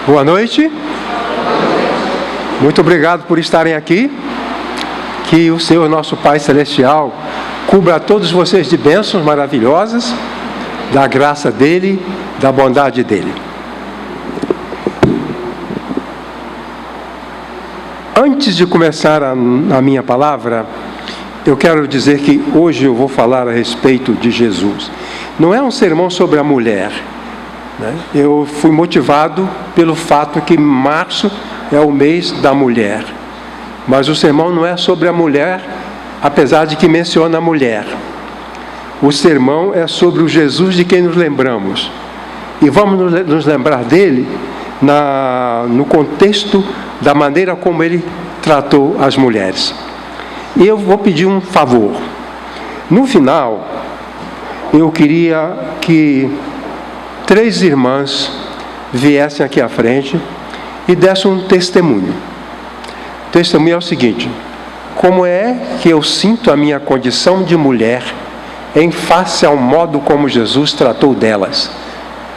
Boa noite. Muito obrigado por estarem aqui. Que o Senhor, nosso Pai Celestial, cubra a todos vocês de bênçãos maravilhosas, da graça dEle, da bondade dEle. Antes de começar a minha palavra, eu quero dizer que hoje eu vou falar a respeito de Jesus. Não é um sermão sobre a mulher, né? Eu fui motivado pelo fato que março é o mês da mulher. Mas o sermão não é sobre a mulher, apesar de que menciona a mulher. O sermão é sobre o Jesus de quem nos lembramos. E vamos nos lembrar dele no contexto da maneira como ele tratou as mulheres. E eu vou pedir um favor. No final, eu queria que 3 irmãs viessem aqui à frente e dessem um testemunho. O testemunho é o seguinte: como é que eu sinto a minha condição de mulher em face ao modo como Jesus tratou delas?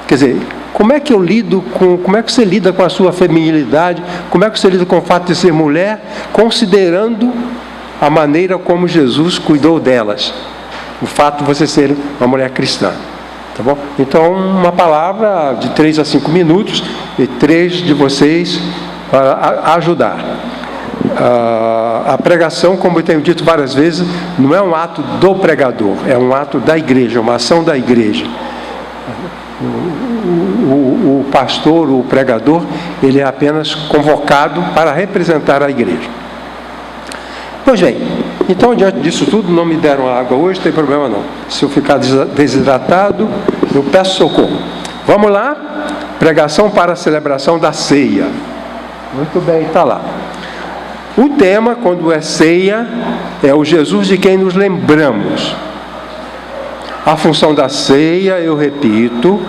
Quer dizer, como é que você lida com a sua feminilidade? Como é que você lida com o fato de ser mulher, considerando a maneira como Jesus cuidou delas? O fato de você ser uma mulher cristã. Tá bom? Então, uma palavra de 3 a 5 minutos e 3 de vocês para ajudar. A pregação, como eu tenho dito várias vezes, não é um ato do pregador, é um ato da igreja, uma ação da igreja. O pastor, o pregador, ele é apenas convocado para representar a igreja. Pois bem, então diante disso tudo, não me deram água hoje, não tem problema não. Se eu ficar desidratado, eu peço socorro. Vamos lá? Pregação para a celebração da ceia. Muito bem, está lá. O tema, quando é ceia, é o Jesus de quem nos lembramos. A função da ceia, eu repito,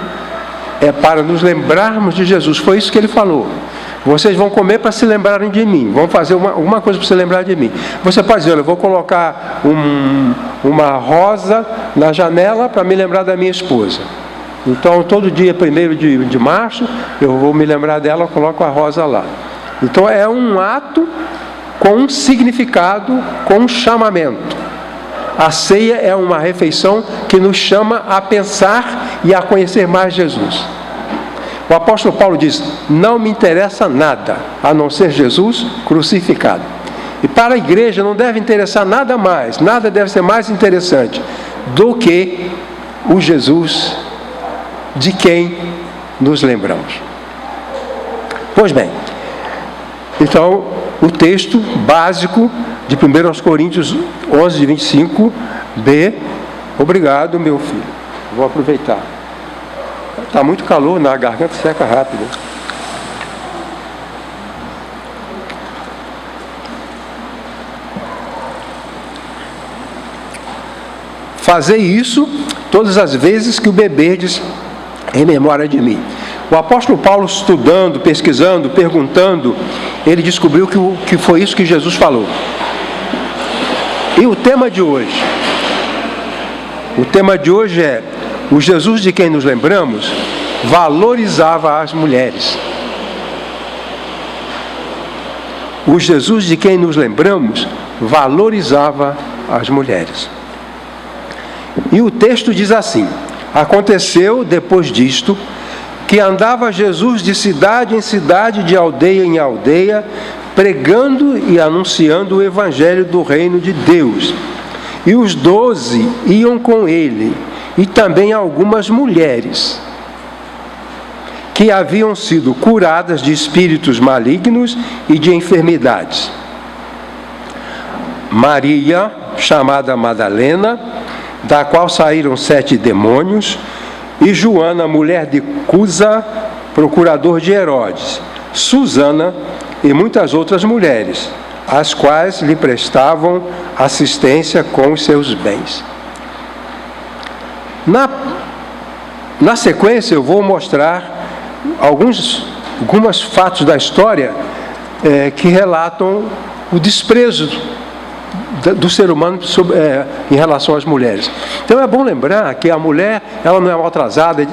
é para nos lembrarmos de Jesus. Foi isso que ele falou. Vocês vão comer para se lembrarem de mim. Vão fazer alguma coisa para se lembrar de mim. Você pode dizer: eu vou colocar uma rosa na janela para me lembrar da minha esposa. Então, todo dia 1º de março, eu vou me lembrar dela, eu coloco a rosa lá. Então, é um ato com um significado, com um chamamento. A ceia é uma refeição que nos chama a pensar e a conhecer mais Jesus. O apóstolo Paulo diz: não me interessa nada, a não ser Jesus crucificado. E para a igreja não deve interessar nada mais, nada deve ser mais interessante do que o Jesus de quem nos lembramos. Pois bem, então, o texto básico de 1 Coríntios 11, 25b. Obrigado, meu filho. Vou aproveitar. Está muito calor, na garganta seca rápido. Fazei isso todas as vezes que o beberdes em memória de mim. O apóstolo Paulo, estudando, pesquisando, perguntando, ele descobriu que foi isso que Jesus falou. E o tema de hoje é: o Jesus de quem nos lembramos valorizava as mulheres. O Jesus de quem nos lembramos valorizava as mulheres. E o texto diz assim: aconteceu depois disto que andava Jesus de cidade em cidade, de aldeia em aldeia, pregando e anunciando o evangelho do reino de Deus. E os 12 iam com ele, e também algumas mulheres que haviam sido curadas de espíritos malignos e de enfermidades. Maria, chamada Madalena, da qual saíram 7 demônios, e Joana, mulher de Cusa, procurador de Herodes, Susana e muitas outras mulheres, as quais lhe prestavam assistência com os seus bens. Na sequência, eu vou mostrar alguns fatos da história que relatam o desprezo do ser humano em relação às mulheres. Então é bom lembrar que a mulher, ela não é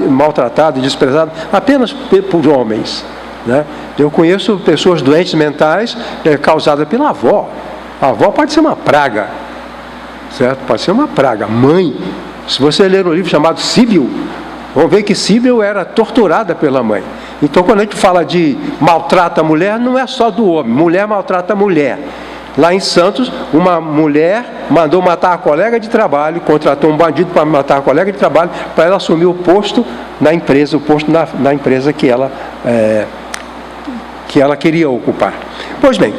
maltratada e desprezada apenas por homens. né? Eu conheço pessoas doentes mentais causadas pela avó. A avó pode ser uma praga, certo? Pode ser uma praga. Mãe, se você ler um livro chamado Síbil, vamos ver que Síbil era torturada pela mãe. Então, quando a gente fala de maltrata a mulher, não é só do homem. Mulher maltrata a mulher. Lá em Santos, uma mulher mandou matar a colega de trabalho, contratou um bandido para matar a colega de trabalho, para ela assumir o posto na empresa, na empresa que ela queria ocupar. Pois bem,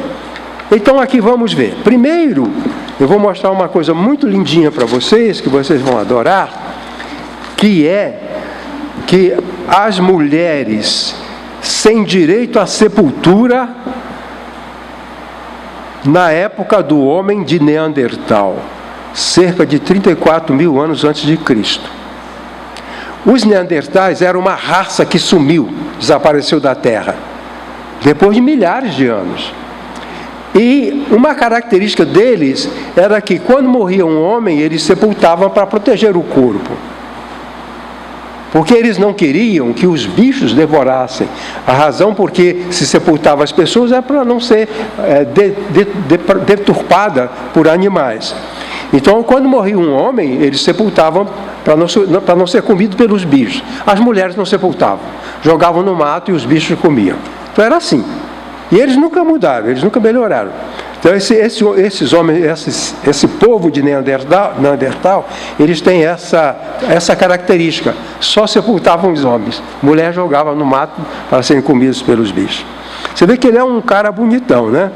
então aqui vamos ver. Primeiro, eu vou mostrar uma coisa muito lindinha para vocês, que vocês vão adorar, que é que as mulheres sem direito à sepultura na época do homem de Neandertal, cerca de 34 mil anos antes de Cristo. Os Neandertais eram uma raça que sumiu, desapareceu da Terra, depois de milhares de anos. E uma característica deles era que, quando morria um homem, eles sepultavam para proteger o corpo. Porque eles não queriam que os bichos devorassem. A razão por que se sepultava as pessoas é para não ser deturpada por animais. Então, quando morria um homem, eles sepultavam para não ser comido pelos bichos. As mulheres não sepultavam, jogavam no mato e os bichos comiam. Então era assim. E eles nunca mudaram, eles nunca melhoraram. Então, esses homens, esse povo de Neandertal, eles têm essa característica. Só sepultavam os homens. Mulher jogava no mato para serem comidos pelos bichos. Você vê que ele é um cara bonitão, né?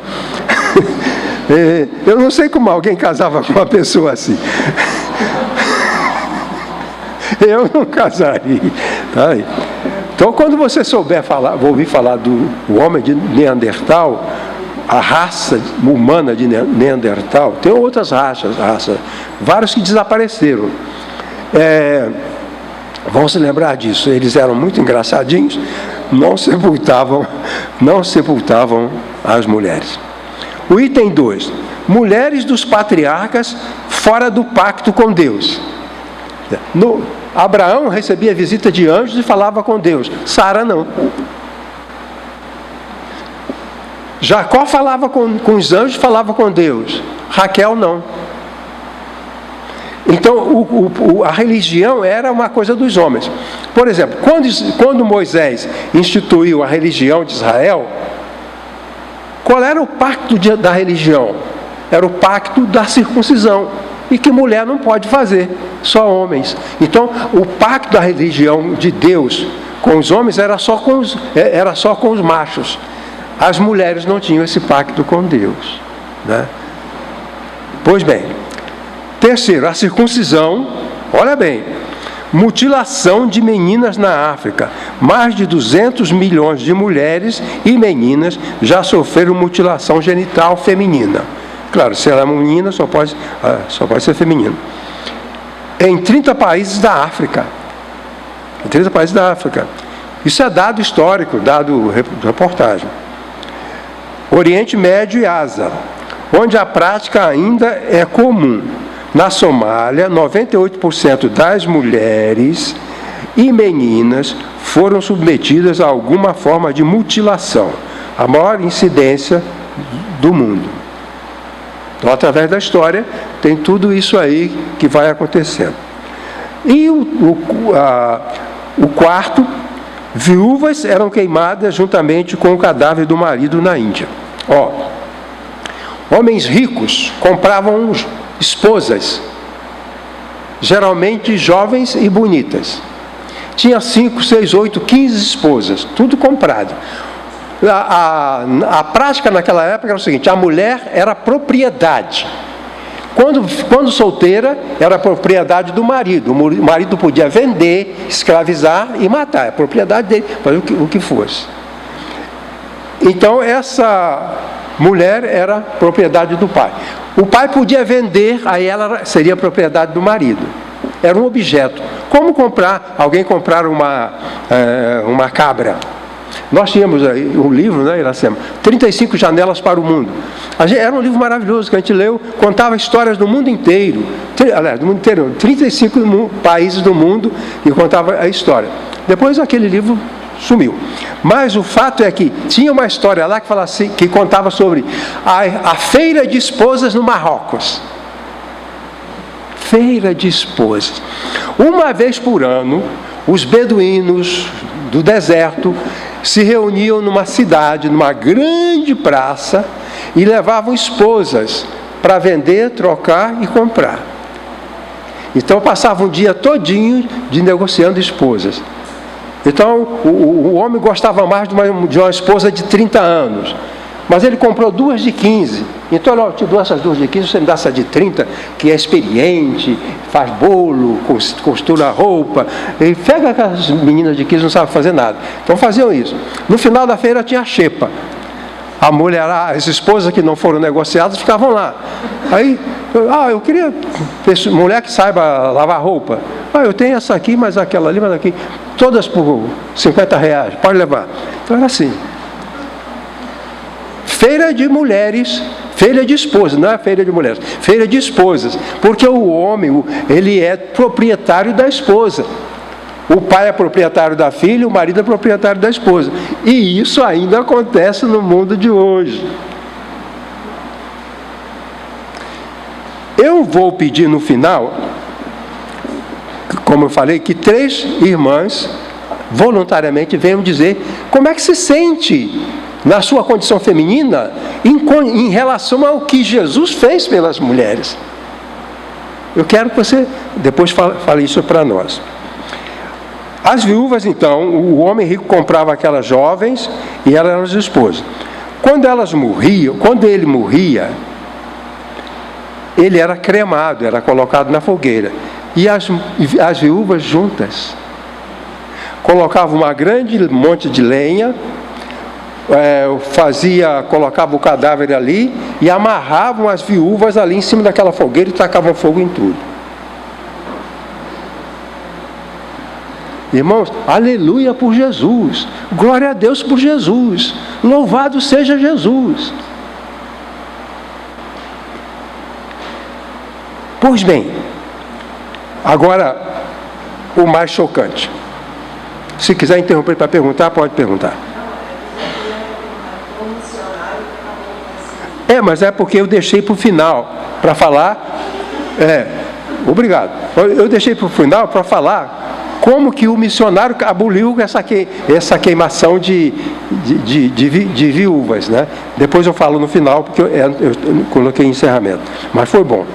Eu não sei como alguém casava com uma pessoa assim. Eu não casaria. Tá? Então, quando você ouvir falar do homem de Neandertal, a raça humana de Neandertal, tem outras raças, vários que desapareceram. Vão se lembrar disso. Eles eram muito engraçadinhos, não sepultavam as mulheres. O item 2, mulheres dos patriarcas fora do pacto com Deus. Abraão recebia visita de anjos e falava com Deus. Sara não. Jacó falava com os anjos, falava com Deus. Raquel não. Então, a religião era uma coisa dos homens. Por exemplo, quando Moisés instituiu a religião de Israel, qual era o pacto da religião? Era o pacto da circuncisão. E que mulher não pode fazer, só homens. Então, o pacto da religião de Deus com os homens era só com os machos. As mulheres não tinham esse pacto com Deus, né? Pois bem, terceiro, a circuncisão, olha bem, mutilação de meninas na África. Mais de 200 milhões de mulheres e meninas já sofreram mutilação genital feminina. Claro, se ela é menina, só pode ser feminino. Em 30 países da África. Em 30 países da África. Isso é dado histórico, dado reportagem. Oriente Médio e Ásia, onde a prática ainda é comum. Na Somália, 98% das mulheres e meninas foram submetidas a alguma forma de mutilação, a maior incidência do mundo. Então, através da história, tem tudo isso aí que vai acontecendo. E o quarto, viúvas eram queimadas juntamente com o cadáver do marido na Índia. Homens ricos compravam esposas, geralmente jovens e bonitas. Tinha 5, 6, 8, 15 esposas, tudo comprado. A prática naquela época era o seguinte: a mulher era propriedade. Quando solteira, era propriedade do marido. O marido podia vender, escravizar e matar. É propriedade dele, fazer o que fosse. Então, essa mulher era propriedade do pai. O pai podia vender, aí ela seria propriedade do marido. Era um objeto. Como alguém comprar uma cabra? Nós tínhamos aí um livro, né, Iracema? 35 Janelas para o Mundo. Era um livro maravilhoso que a gente leu, contava histórias do mundo inteiro. Aliás, do mundo inteiro, 35 países do mundo, e contava a história. Depois aquele livro sumiu. Mas o fato é que tinha uma história lá que, falava assim, que contava sobre a feira de esposas no Marrocos. Feira de esposas. Uma vez por ano, os beduínos do deserto se reuniam numa cidade, numa grande praça, e levavam esposas para vender, trocar e comprar. Então passava um dia todinho de negociando esposas. Então o homem gostava mais de uma esposa de 30 anos, mas ele comprou 2 de 15. Então eu te dou essas 2 de 15, você me dá essa de 30, que é experiente, faz bolo, costura roupa, e pega aquelas meninas de 15 não sabem fazer nada. Então faziam isso. No final da feira tinha a xepa. A mulher, as esposas que não foram negociadas ficavam lá. Aí, eu queria mulher que saiba lavar roupa. Eu tenho essa aqui, mas aquela ali, mas aqui. Todas por R$50, pode levar. Então era assim. Feira de mulheres, feira de esposas, não é feira de mulheres, feira de esposas. Porque o homem, ele é proprietário da esposa. O pai é proprietário da filha, o marido é proprietário da esposa. E isso ainda acontece no mundo de hoje. Eu vou pedir no final, como eu falei, que 3 irmãs voluntariamente venham dizer como é que se sente na sua condição feminina em relação ao que Jesus fez pelas mulheres. Eu quero que você depois fale isso para nós. As viúvas, então, o homem rico comprava aquelas jovens e elas eram as esposas. Quando ele morria, ele era cremado, era colocado na fogueira. E as viúvas juntas colocavam uma grande monte de lenha, colocava o cadáver ali e amarravam as viúvas ali em cima daquela fogueira e tacavam fogo em tudo. Irmãos, aleluia por Jesus, glória a Deus por Jesus, louvado seja Jesus. Pois bem, agora o mais chocante. Se quiser interromper para perguntar, pode perguntar. Mas é porque eu deixei para o final para falar. Obrigado. Eu deixei para o final para falar como que o missionário aboliu essa queimação de viúvas, né? Depois eu falo no final, porque eu coloquei encerramento. Mas foi bom.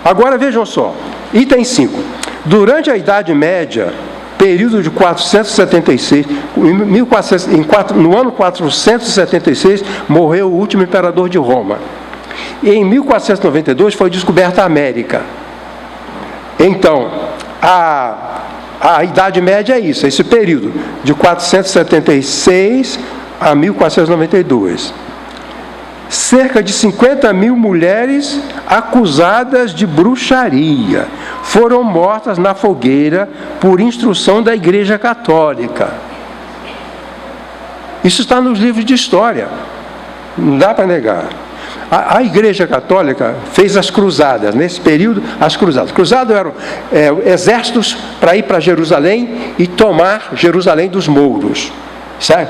Agora vejam só, item 5. Durante a Idade Média, período de 476, no ano 476, morreu o último imperador de Roma. E em 1492 foi descoberta a América. Então, a Idade Média é isso, esse período, de 476 a 1492. Cerca de 50.000 mulheres acusadas de bruxaria foram mortas na fogueira por instrução da Igreja Católica. Isso está nos livros de história, não dá para negar. A Igreja Católica fez as cruzadas, nesse período, as cruzadas. Cruzadas eram exércitos para ir para Jerusalém e tomar Jerusalém dos mouros.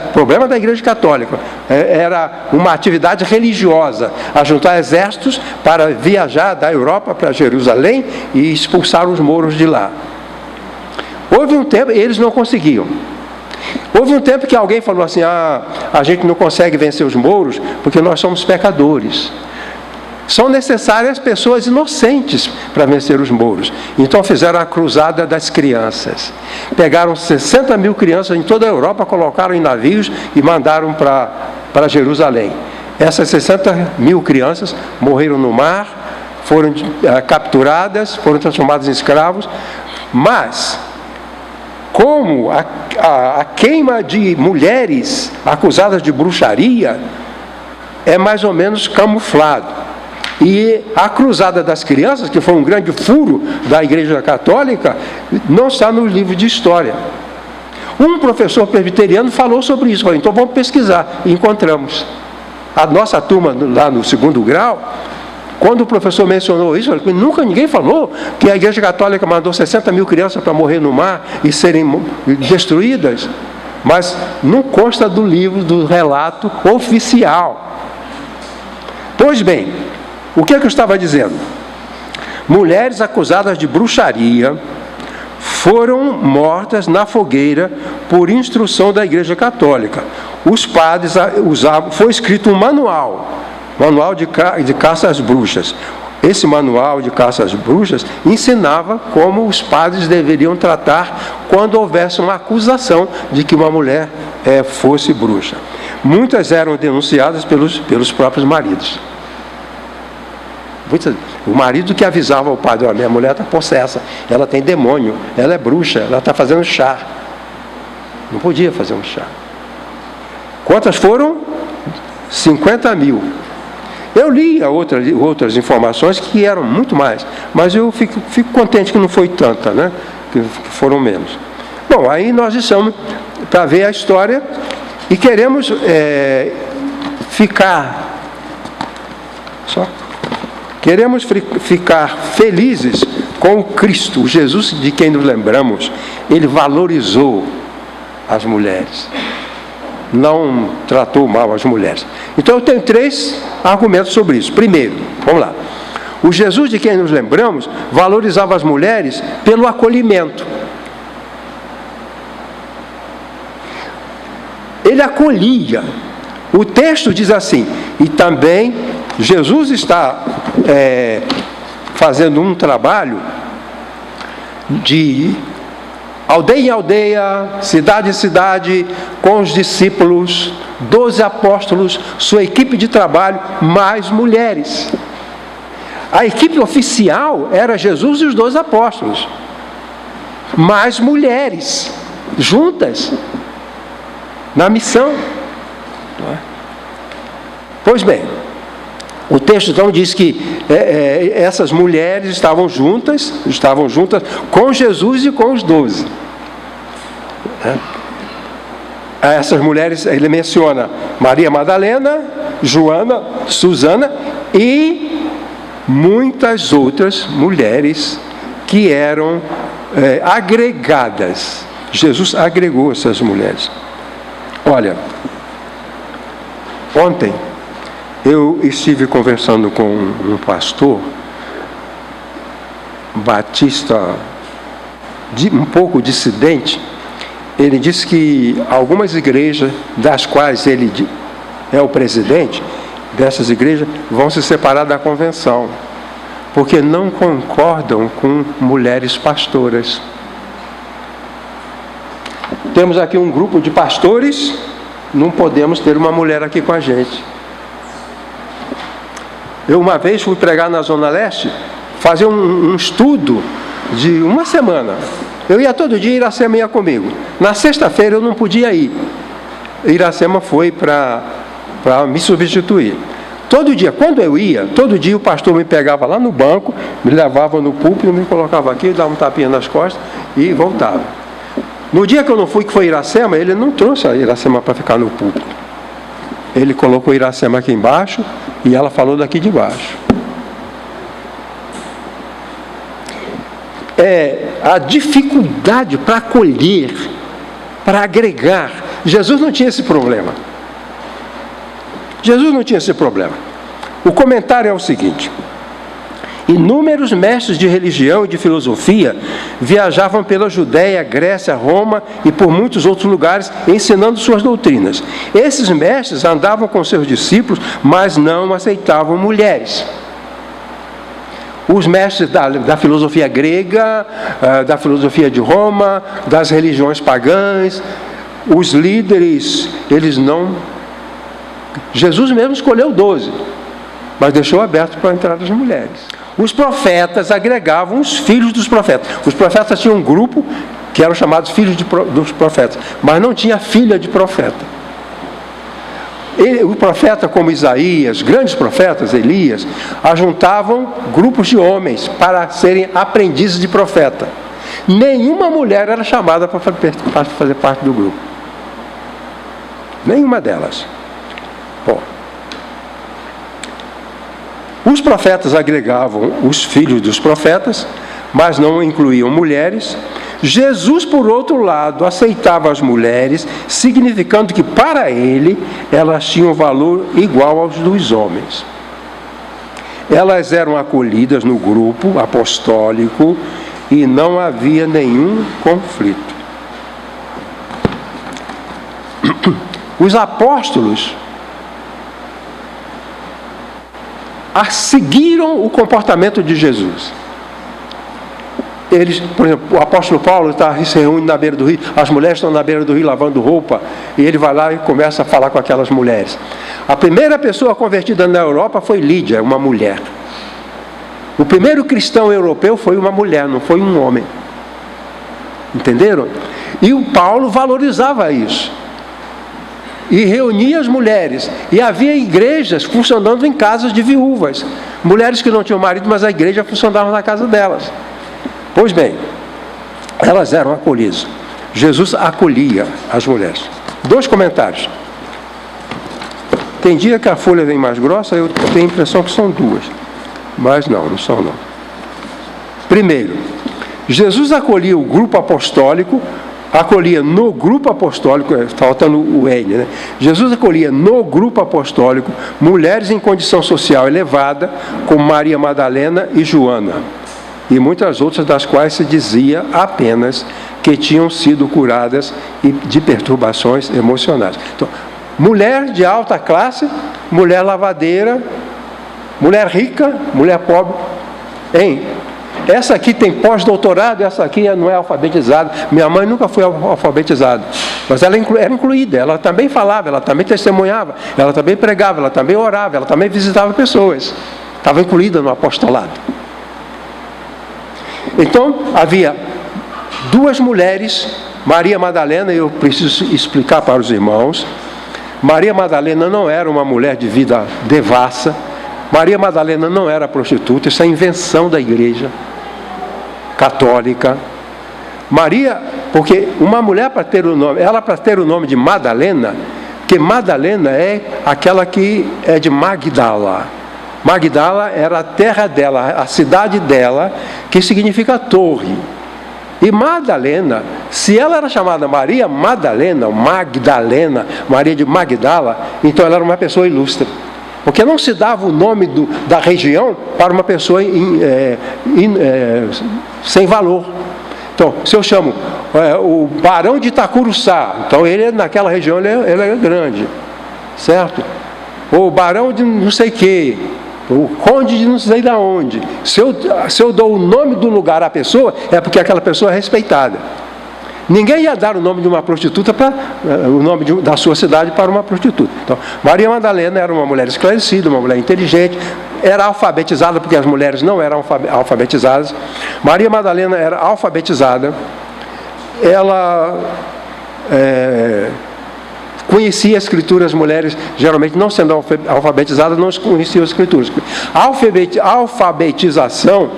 O problema da Igreja Católica era uma atividade religiosa, a juntar exércitos para viajar da Europa para Jerusalém e expulsar os mouros de lá. Houve um tempo, eles não conseguiam. Houve um tempo que alguém falou assim, a gente não consegue vencer os mouros porque nós somos pecadores. São necessárias pessoas inocentes para vencer os mouros. Então fizeram a cruzada das crianças. Pegaram 60.000 crianças em toda a Europa, colocaram em navios e mandaram para Jerusalém. Essas 60.000 crianças morreram no mar, foram capturadas, foram transformadas em escravos. Mas, como a queima de mulheres acusadas de bruxaria é mais ou menos camuflado. E a cruzada das crianças, que foi um grande furo da Igreja Católica, não está no livro de história. Um professor presbiteriano falou sobre isso, falou, então vamos pesquisar, e encontramos. A nossa turma lá no 2º grau, quando o professor mencionou isso, nunca ninguém falou que a Igreja Católica mandou 60.000 crianças para morrer no mar e serem destruídas. mas não consta do livro, do relato oficial. Pois bem, o que é que eu estava dizendo? Mulheres acusadas de bruxaria foram mortas na fogueira por instrução da Igreja Católica. Os padres usavam, foi escrito um manual de caça às bruxas. Esse manual de caça às bruxas ensinava como os padres deveriam tratar quando houvesse uma acusação de que uma mulher fosse bruxa. Muitas eram denunciadas pelos próprios maridos. O marido que avisava o padre: olha, minha mulher está possessa, ela tem demônio, ela é bruxa, ela está fazendo chá. Não podia fazer um chá. Quantas foram? 50 mil. Eu li outras informações que eram muito mais, mas eu fico contente que não foi tanta, né? Que foram menos. Bom, aí nós estamos para ver a história e queremos ficar felizes com o Cristo, o Jesus de quem nos lembramos. Ele valorizou as mulheres, não tratou mal as mulheres. Então eu tenho 3 argumentos sobre isso. Primeiro, vamos lá. O Jesus de quem nos lembramos valorizava as mulheres pelo acolhimento. Ele acolhia. O texto diz assim: e também Jesus está fazendo um trabalho de aldeia em aldeia, cidade em cidade, com os discípulos, 12 apóstolos, sua equipe de trabalho, mais mulheres. A equipe oficial era Jesus e os 12 apóstolos, mais mulheres, juntas, na missão. Pois bem, o texto então diz que essas mulheres estavam juntas com Jesus e com os 12. Essas mulheres, ele menciona Maria Madalena, Joana, Susana e muitas outras mulheres que eram agregadas. Jesus agregou essas mulheres. Olha, ontem eu estive conversando com um pastor batista, um pouco dissidente. Ele disse que algumas igrejas, das quais ele é o presidente, dessas igrejas, vão se separar da convenção, porque não concordam com mulheres pastoras. Temos aqui um grupo de pastores, não podemos ter uma mulher aqui com a gente. Eu uma vez fui pregar na Zona Leste, fazer um estudo de uma semana. Eu ia todo dia, Iracema ia comigo. Na sexta-feira eu não podia ir. Iracema foi para me substituir. Todo dia, quando eu ia, todo dia o pastor me pegava lá no banco, me levava no púlpito, me colocava aqui, dava um tapinha nas costas e voltava. No dia que eu não fui, que foi Iracema, ele não trouxe a Iracema para ficar no púlpito. Ele colocou Iracema aqui embaixo e ela falou daqui de baixo. A dificuldade para acolher, para agregar. Jesus não tinha esse problema. Jesus não tinha esse problema. O comentário é o seguinte: inúmeros mestres de religião e de filosofia viajavam pela Judéia, Grécia, Roma e por muitos outros lugares ensinando suas doutrinas. Esses mestres andavam com seus discípulos, mas não aceitavam mulheres. Os mestres da filosofia grega, da filosofia de Roma, das religiões pagãs, os líderes, eles não... Jesus mesmo escolheu 12, mas deixou aberto para a entrada das mulheres. Os profetas agregavam os filhos dos profetas. Os profetas tinham um grupo que eram chamados filhos dos profetas, mas não tinha filha de profeta. O profeta como Isaías, grandes profetas, Elias, ajuntavam grupos de homens para serem aprendizes de profeta. Nenhuma mulher era chamada para fazer parte do grupo. Nenhuma delas. Bom, os profetas agregavam os filhos dos profetas, mas não incluíam mulheres. Jesus, por outro lado, aceitava as mulheres, significando que, para ele, elas tinham valor igual aos dos homens. Elas eram acolhidas no grupo apostólico e não havia nenhum conflito. Os apóstolos seguiram o comportamento de Jesus. Eles, por exemplo, o apóstolo Paulo se reúne na beira do rio, as mulheres estão na beira do rio lavando roupa, e ele vai lá e começa a falar com aquelas mulheres. A primeira pessoa convertida na Europa foi Lídia, uma mulher. O primeiro cristão europeu foi uma mulher, não foi um homem. Entenderam? E o Paulo valorizava isso. E reunia as mulheres. E havia igrejas funcionando em casas de viúvas. Mulheres que não tinham marido, mas a igreja funcionava na casa delas. Pois bem, elas eram acolhidas. Jesus acolhia as mulheres. 2 comentários. Tem dia que a folha vem mais grossa, eu tenho a impressão que são 2. Mas não são não. Primeiro, Jesus acolhia o grupo apostólico, acolhia no grupo apostólico, está faltando o N, né? Jesus acolhia no grupo apostólico mulheres em condição social elevada, como Maria Madalena e Joana, e muitas outras das quais se dizia apenas que tinham sido curadas de perturbações emocionais. Então, mulher de alta classe, mulher lavadeira, mulher rica, mulher pobre, hein? Essa aqui tem pós-doutorado, essa aqui não é alfabetizada. Minha mãe nunca foi alfabetizada, mas ela era incluída, ela também falava, ela também testemunhava, ela também pregava, ela também orava, ela também visitava pessoas. Estava incluída no apostolado. Então, havia 2 mulheres, Maria Madalena, eu preciso explicar para os irmãos, Maria Madalena não era uma mulher de vida devassa, Maria Madalena não era prostituta, isso é invenção da igreja católica. Maria, porque uma mulher para ter o nome, ela para ter o nome de Madalena, que Madalena é aquela que é de Magdala. Magdala era a terra dela, a cidade dela, que significa torre. E Madalena, se ela era chamada Maria Madalena, Magdalena, Maria de Magdala, então ela era uma pessoa ilustre. Porque não se dava o nome da região para uma pessoa sem valor. Então, se eu chamo o Barão de Itacuruçá, então ele naquela região ele é grande, certo? Ou o Barão de não sei o quê, o Conde de não sei de onde. Se eu dou o nome do lugar à pessoa, é porque aquela pessoa é respeitada. Ninguém ia dar o nome de uma prostituta o nome da sua cidade para uma prostituta. Então, Maria Madalena era uma mulher esclarecida, uma mulher inteligente, era alfabetizada, porque as mulheres não eram alfabetizadas. Maria Madalena era alfabetizada, ela conhecia a escritura, as mulheres, geralmente não sendo alfabetizadas, não conheciam as escrituras. A alfabetização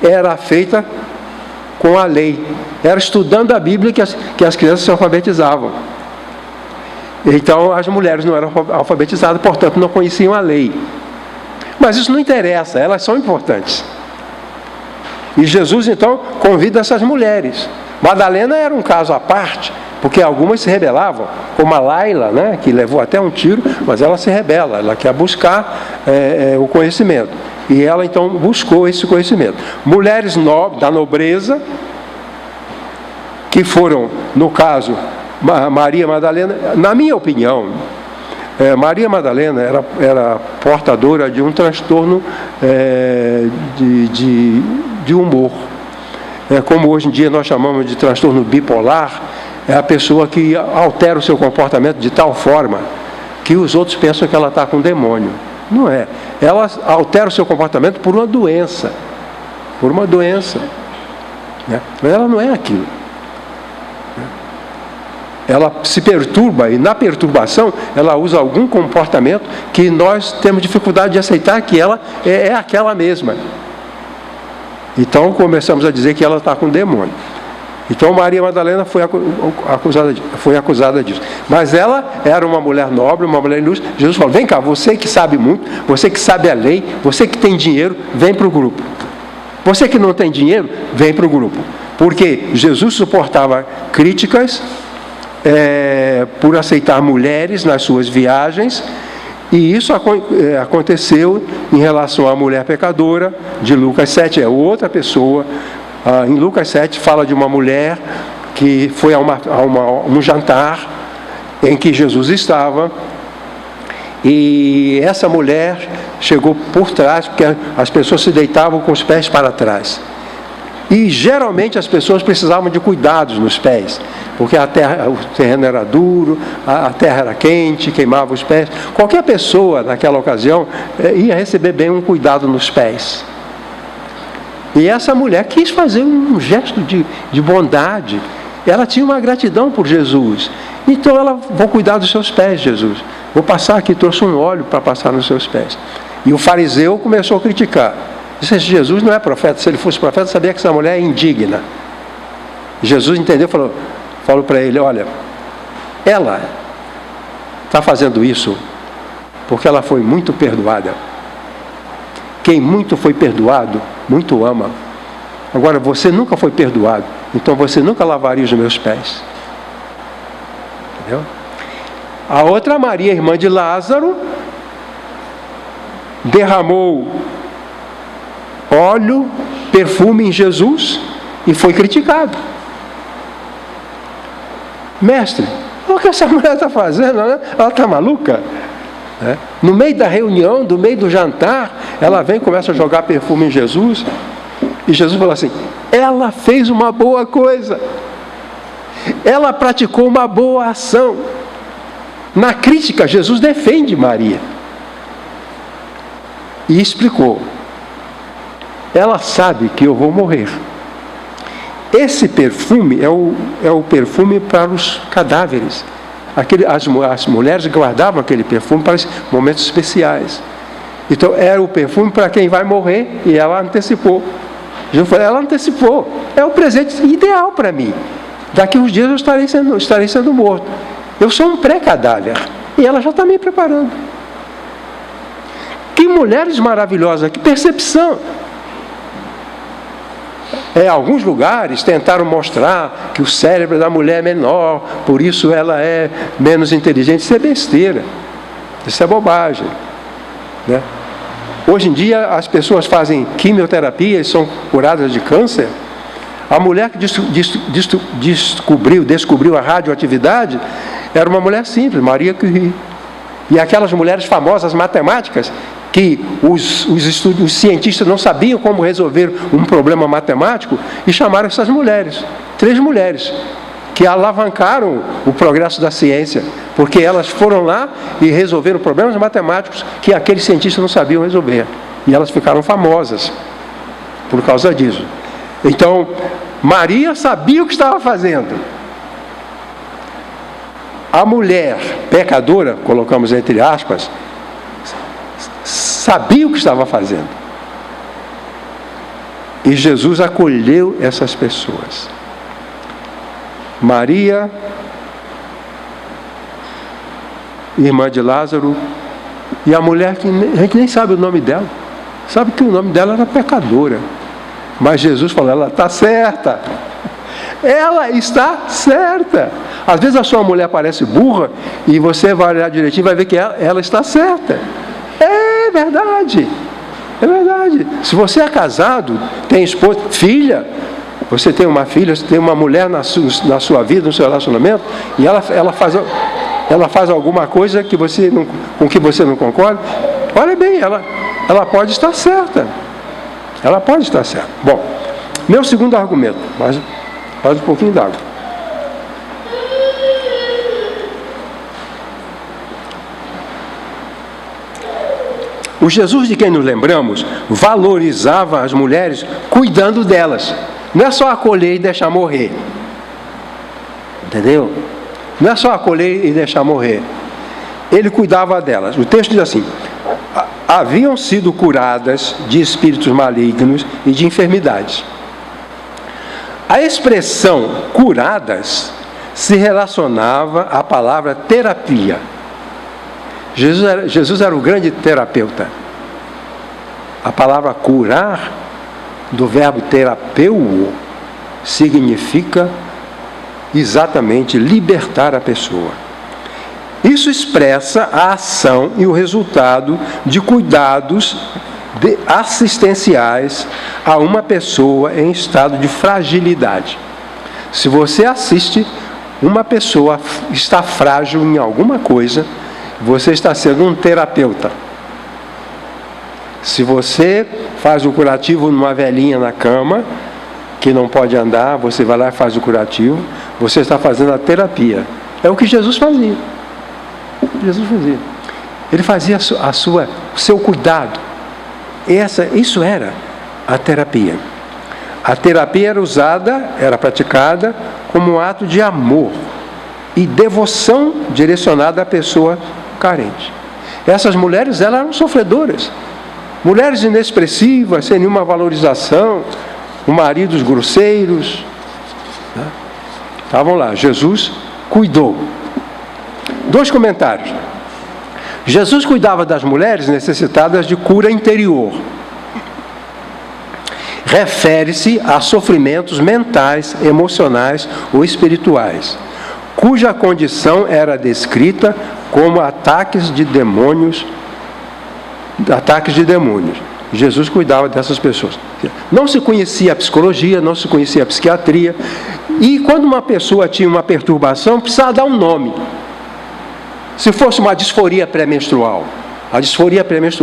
era feita com a lei. Era estudando a Bíblia que as crianças se alfabetizavam. Então, as mulheres não eram alfabetizadas, portanto, não conheciam a lei. Mas isso não interessa, elas são importantes. E Jesus, então, convida essas mulheres. Madalena era um caso à parte, porque algumas se rebelavam, como a Laila, né, que levou até um tiro, mas ela se rebela, ela quer buscar o conhecimento. E ela, então, buscou esse conhecimento. Mulheres da nobreza, que foram, no caso, Maria Madalena, na minha opinião, Maria Madalena era portadora de um transtorno de humor. Como hoje em dia nós chamamos de transtorno bipolar, é a pessoa que altera o seu comportamento de tal forma que os outros pensam que ela está com demônio. Não é. Ela altera o seu comportamento por uma doença. Por uma doença. Né? Mas ela não é aquilo. Ela se perturba e na perturbação ela usa algum comportamento que nós temos dificuldade de aceitar que ela é aquela mesma. Então começamos a dizer que ela está com demônio. Então Maria Madalena foi acusada disso. Mas ela era uma mulher nobre, uma mulher ilustre. Jesus falou: vem cá, você que sabe muito, você que sabe a lei, você que tem dinheiro, vem para o grupo. Você que não tem dinheiro, vem para o grupo. Porque Jesus suportava críticas por aceitar mulheres nas suas viagens, e isso aconteceu em relação à mulher pecadora de Lucas 7, é outra pessoa. Em Lucas 7 fala de uma mulher que foi a um jantar em que Jesus estava, e essa mulher chegou por trás, porque as pessoas se deitavam com os pés para trás. E geralmente as pessoas precisavam de cuidados nos pés, porque o terreno era duro, a terra era quente, queimava os pés. Qualquer pessoa naquela ocasião ia receber bem um cuidado nos pés. E essa mulher quis fazer um gesto de bondade. Ela tinha uma gratidão por Jesus. Então ela, vou cuidar dos seus pés, Jesus. Vou passar aqui, trouxe um óleo para passar nos seus pés. E o fariseu começou a criticar. Disse: Jesus não é profeta. Se ele fosse profeta, sabia que essa mulher é indigna. Jesus entendeu, falou para ele: olha, ela está fazendo isso porque ela foi muito perdoada. Quem muito foi perdoado, muito ama. Agora, você nunca foi perdoado, então você nunca lavaria os meus pés. Entendeu? A outra, Maria, irmã de Lázaro, derramou óleo, perfume em Jesus e foi criticado. Mestre, o que essa mulher está fazendo? Né? Ela está maluca? No meio da reunião, no meio do jantar, ela vem e começa a jogar perfume em Jesus. E Jesus falou assim: ela fez uma boa coisa, ela praticou uma boa ação. Na crítica, Jesus defende Maria e explicou: ela sabe que eu vou morrer. Esse perfume é o perfume para os cadáveres. As mulheres guardavam aquele perfume para momentos especiais. Então era o perfume para quem vai morrer, e ela antecipou. Jesus falou: ela antecipou. É o presente ideal para mim. Daqui uns dias eu estarei sendo morto. Eu sou um pré-cadáver. E ela já está me preparando. Que mulheres maravilhosas, que percepção! Alguns lugares tentaram mostrar que o cérebro da mulher é menor, por isso ela é menos inteligente. Isso é besteira, isso é bobagem, né? Hoje em dia as pessoas fazem quimioterapia e são curadas de câncer. A mulher que descobriu a radioatividade era uma mulher simples, Maria Curie. E aquelas mulheres famosas matemáticas, que os cientistas não sabiam como resolver um problema matemático, e chamaram essas mulheres, 3 mulheres, que alavancaram o progresso da ciência, porque elas foram lá e resolveram problemas matemáticos que aqueles cientistas não sabiam resolver. E elas ficaram famosas por causa disso. Então, Maria sabia o que estava fazendo. A mulher pecadora, colocamos entre aspas, sabia o que estava fazendo. E Jesus acolheu essas pessoas. Maria, irmã de Lázaro, e a mulher que a gente nem sabe o nome dela. Sabe que o nome dela era pecadora. Mas Jesus falou: ela está certa. Ela está certa. Às vezes a sua mulher parece burra e você vai olhar direitinho e vai ver que ela está certa. É verdade. É verdade. Se você é casado, tem esposa, filha, você tem uma filha, você tem uma mulher na sua vida, no seu relacionamento, e ela faz alguma coisa com que você não concorda, olha bem, ela pode estar certa. Ela pode estar certa. Bom, meu segundo argumento, mais um pouquinho d'água. O Jesus de quem nos lembramos valorizava as mulheres cuidando delas. Não é só acolher e deixar morrer. Entendeu? Não é só acolher e deixar morrer. Ele cuidava delas. O texto diz assim: haviam sido curadas de espíritos malignos e de enfermidades. A expressão curadas se relacionava à palavra terapia. Jesus era o grande terapeuta. A palavra curar, do verbo terapeuo, significa exatamente libertar a pessoa. Isso expressa a ação e o resultado de cuidados assistenciais a uma pessoa em estado de fragilidade. Se você assiste uma pessoa que está frágil em alguma coisa, você está sendo um terapeuta. Se você faz o curativo numa velhinha na cama, que não pode andar, você vai lá e faz o curativo, você está fazendo a terapia. É o que Jesus fazia. Jesus fazia. Ele fazia o seu cuidado. Isso era a terapia. A terapia era praticada como um ato de amor e devoção direcionada à pessoa carente. Essas mulheres, elas eram sofredoras. Mulheres inexpressivas, sem nenhuma valorização, com maridos grosseiros. Estavam lá, Jesus cuidou. 2 comentários. Jesus cuidava das mulheres necessitadas de cura interior. Refere-se a sofrimentos mentais, emocionais ou espirituais, cuja condição era descrita como ataques de demônios. Jesus cuidava dessas pessoas. Não se conhecia a psicologia, não se conhecia a psiquiatria, e quando uma pessoa tinha uma perturbação, precisava dar um nome. Se fosse uma disforia pré-menstrual,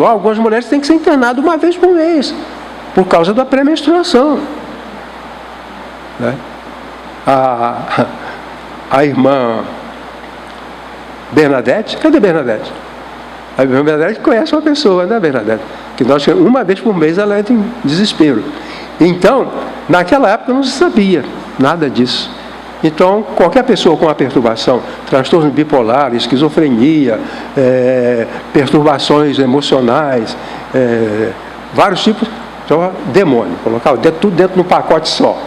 algumas mulheres têm que ser internadas uma vez por mês, por causa da pré-menstruação. Né? A irmã Bernadette, cadê Bernadette? A irmã Bernadette conhece uma pessoa, né, Bernadette? Que uma vez por mês ela entra em desespero. Então, naquela época não se sabia nada disso. Então, qualquer pessoa com uma perturbação, transtorno bipolar, esquizofrenia, perturbações emocionais, vários tipos, então, demônio, colocava tudo dentro de um pacote só.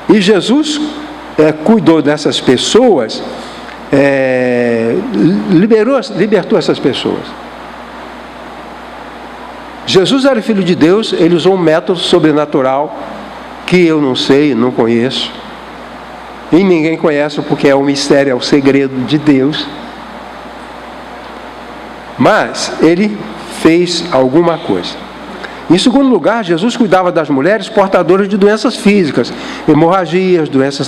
E Jesus cuidou dessas pessoas, libertou essas pessoas. Jesus era filho de Deus, ele usou um método sobrenatural que eu não sei, não conheço, e ninguém conhece porque é um mistério, é o segredo de Deus. Mas ele fez alguma coisa. Em segundo lugar, Jesus cuidava das mulheres portadoras de doenças físicas, hemorragias, doenças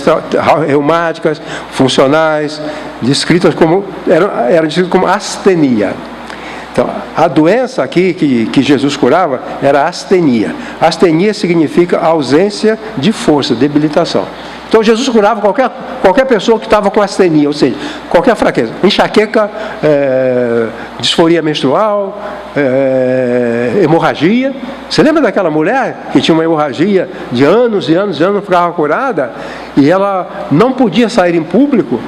reumáticas, funcionais, descritas como astenia. Então, a doença aqui que Jesus curava era a astenia. Astenia significa ausência de força, debilitação. Então, Jesus curava qualquer pessoa que estava com astenia, ou seja, qualquer fraqueza. Enxaqueca, disforia menstrual, hemorragia. Você lembra daquela mulher que tinha uma hemorragia de anos e anos e anos, não ficava curada? E ela não podia sair em público,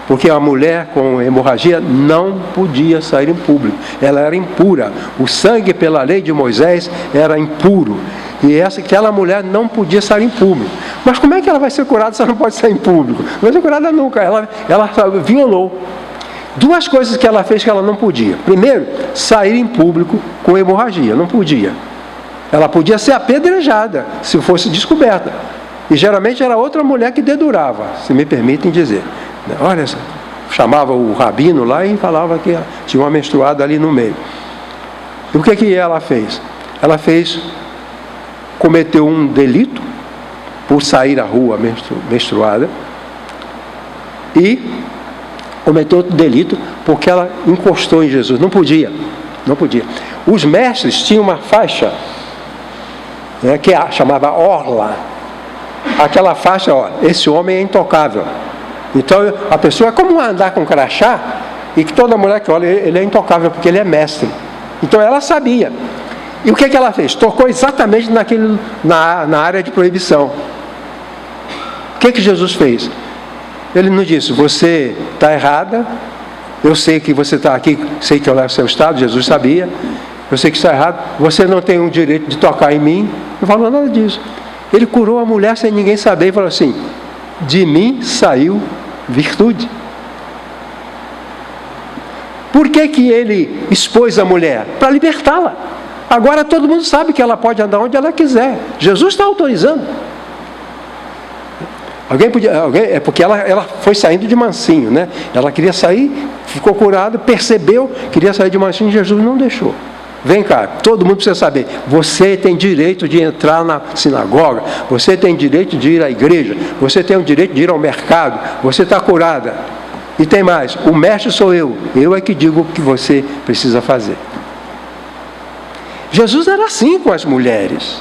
porque a mulher com hemorragia não podia sair em público. Ela era impura. O sangue, pela lei de Moisés, era impuro. E aquela mulher não podia sair em público. Mas como é que ela vai ser curada se ela não pode sair em público? Não vai ser curada nunca. Ela violou. 2 coisas que ela fez que ela não podia. Primeiro, sair em público com hemorragia. Não podia. Ela podia ser apedrejada se fosse descoberta. E geralmente era outra mulher que dedurava, se me permitem dizer. Olha, chamava o rabino lá e falava que tinha uma menstruada ali no meio. E o que ela fez? Ela cometeu um delito por sair à rua menstruada e cometeu outro delito porque ela encostou em Jesus. Não podia. Os mestres tinham uma faixa, que chamava orla. Aquela faixa, esse homem é intocável. Então, a pessoa é como andar com crachá, e que toda mulher que olha, ele é intocável, porque ele é mestre. Então, ela sabia. E o que ela fez? Tocou exatamente na área de proibição. O que Jesus fez? Ele não disse, você está errada, eu sei que você está aqui, sei que eu levo seu estado, Jesus sabia, eu sei que está errado, você não tem o direito de tocar em mim. Não falou nada disso. Ele curou a mulher sem ninguém saber e falou assim, de mim saiu virtude. Por que ele expôs a mulher? Para libertá-la. Agora todo mundo sabe que ela pode andar onde ela quiser. Jesus está autorizando. É porque ela foi saindo de mansinho, né? Ela queria sair, ficou curada, percebeu, queria sair de mansinho, Jesus não deixou. Vem cá, todo mundo precisa saber, você tem direito de entrar na sinagoga, você tem direito de ir à igreja, você tem o direito de ir ao mercado, você está curada. E tem mais, o mestre sou eu é que digo o que você precisa fazer. Jesus era assim com as mulheres.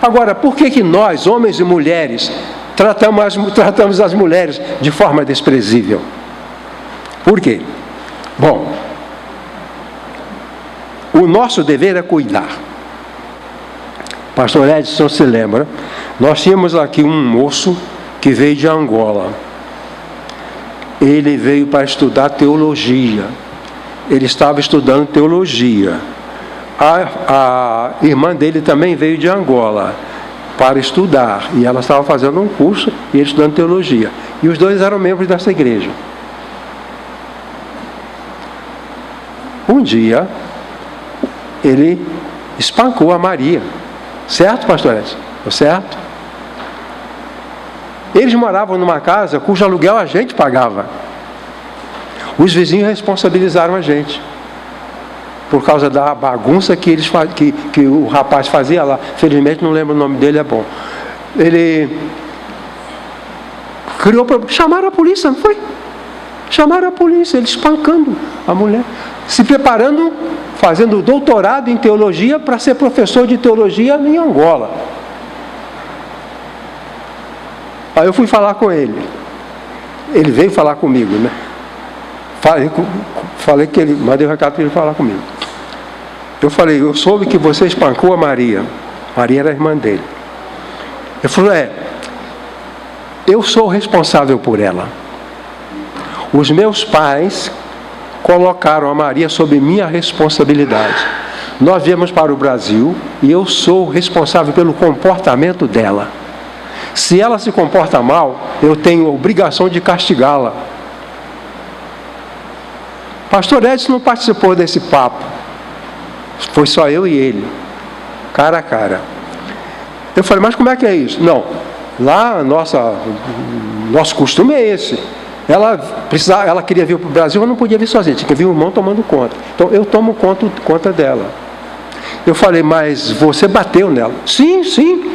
Agora, por que nós, homens e mulheres, tratamos as mulheres de forma desprezível? Por quê? Bom, o nosso dever é cuidar. Pastor Edson se lembra, nós tínhamos aqui um moço que veio de Angola. Ele veio para estudar teologia. Ele estava estudando teologia. A irmã dele também veio de Angola para estudar. E ela estava fazendo um curso e ele estudando teologia. E os dois eram membros dessa igreja. Um dia, ele espancou a Maria. Certo, pastor Edson? Certo? Eles moravam numa casa cujo aluguel a gente pagava. Os vizinhos responsabilizaram a gente. Por causa da bagunça que o rapaz fazia lá. Felizmente não lembro o nome dele, é bom. Ele criou problema. Chamaram a polícia, não foi? Chamaram a polícia, ele espancando a mulher. Se preparando, fazendo doutorado em teologia para ser professor de teologia em Angola. Aí eu fui falar com ele. Ele veio falar comigo, né? Falei que ele, mandei o recado para ele falar comigo. Eu falei, eu soube que você espancou a Maria. Maria era a irmã dele. Ele falou, eu sou responsável por ela. Os meus pais colocaram a Maria sob minha responsabilidade. Nós viemos para o Brasil e eu sou responsável pelo comportamento dela. Se ela se comporta mal, eu tenho a obrigação de castigá-la. Pastor Edson não participou desse papo. Foi só eu e ele, cara a cara. Eu falei, mas como é que é isso? Não, lá nosso costume é esse. Ela queria vir para o Brasil, mas não podia vir sozinha, tinha que vir o irmão tomando conta. Então eu tomo conta dela. Eu falei, mas você bateu nela? Sim.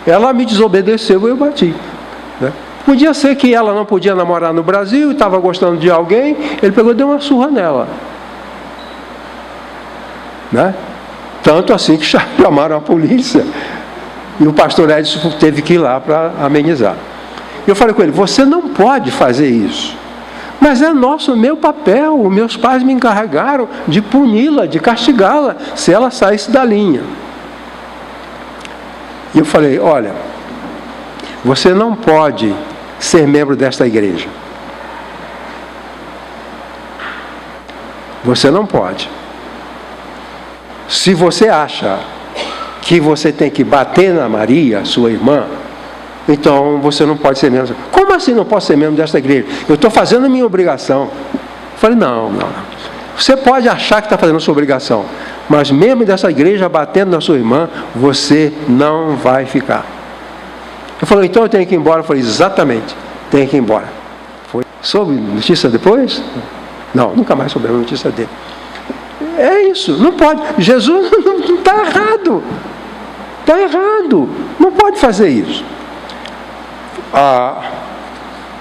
Ela me desobedeceu e eu bati. Né? Podia ser que ela não podia namorar no Brasil e estava gostando de alguém, ele pegou e deu uma surra nela. Né? Tanto assim que chamaram a polícia. E o pastor Edson teve que ir lá para amenizar. Eu falei com ele, você não pode fazer isso. Mas é meu papel. Os meus pais me encarregaram de puni-la, de castigá-la, se ela saísse da linha. E eu falei, olha, você não pode ser membro desta igreja. Você não pode. Se você acha que você tem que bater na Maria, sua irmã, então você não pode ser membro. Como assim não posso ser membro desta igreja? Eu estou fazendo a minha obrigação. Eu falei, não. Você pode achar que está fazendo a sua obrigação, mas membro dessa igreja batendo na sua irmã, você não vai ficar. Eu falei, então eu tenho que ir embora. Eu falei, exatamente, tem que ir embora. Soube notícia depois? Não, nunca mais soube a notícia dele. É isso, não pode. Jesus não está errado. Está errado. Não pode fazer isso.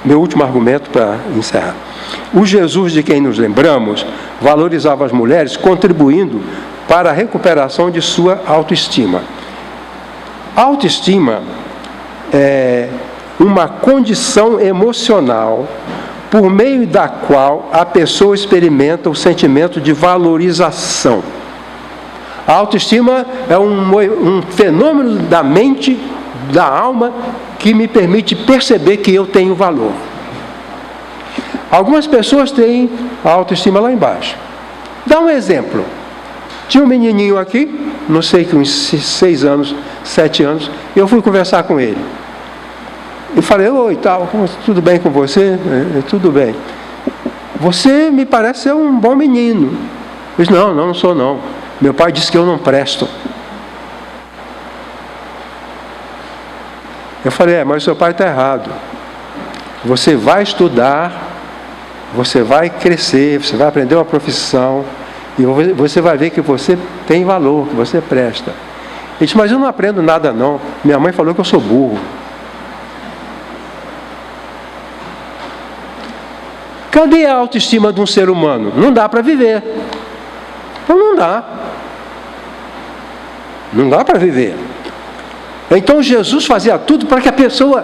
Meu último argumento para encerrar. O Jesus de quem nos lembramos valorizava as mulheres, contribuindo para a recuperação de sua autoestima. A autoestima é uma condição emocional por meio da qual a pessoa experimenta o sentimento de valorização. A autoestima é um fenômeno da mente, da alma, que me permite perceber que eu tenho valor. Algumas pessoas têm a autoestima lá embaixo. Dá um exemplo. Tinha um menininho aqui, não sei, com uns 6 anos, 7 anos, eu fui conversar com ele. Eu falei, oi, tal, tudo bem com você? Tudo bem. Você me parece ser um bom menino. Eu disse, não sou não. Meu pai disse que eu não presto. Eu falei, mas o seu pai está errado. Você vai estudar, você vai crescer, você vai aprender uma profissão, e você vai ver que você tem valor, que você presta. Ele disse, mas eu não aprendo nada não. Minha mãe falou que eu sou burro. Cadê a autoestima de um ser humano? Não dá para viver. Então não dá. Não dá para viver. Então Jesus fazia tudo para que a pessoa